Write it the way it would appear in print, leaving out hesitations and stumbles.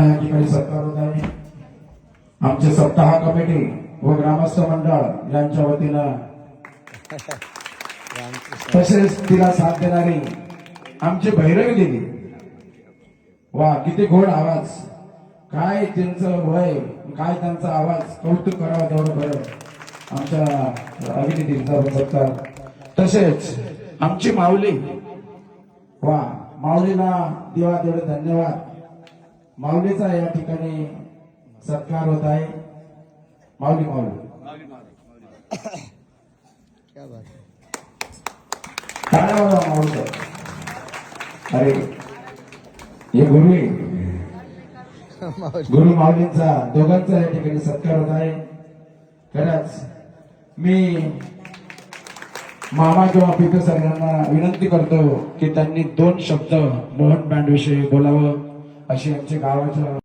सत्कार होत आहे। आमचे सप्ताह कमिटी व ग्रामस्थ मंडळ यांच्या वतीनं तसेच तिला साथ देणारी आमची भैरवी देवी। वा किती गोड आवाज, काय त्यांचं वय, काय त्यांचा आवाज, कौतुक करावं तेवढं बरं। आमच्या अभिनेत्रीचा सत्कार। तसेच आमची माऊली, वा माऊलीला देवा तेवढे धन्यवाद। माऊलीचा या ठिकाणी सत्कार होत आहे। माऊली माऊली काय माऊली, अरे हे गुरु आहे, गुरु माऊलींचा दोघांचा या ठिकाणी सत्कार होत आहे। खरंच मी मामा किंवा पिते सर यांना विनंती करतो की त्यांनी 2 शब्द मोहन बँड विषयी बोलावं, अशी आमच्या गावाच्या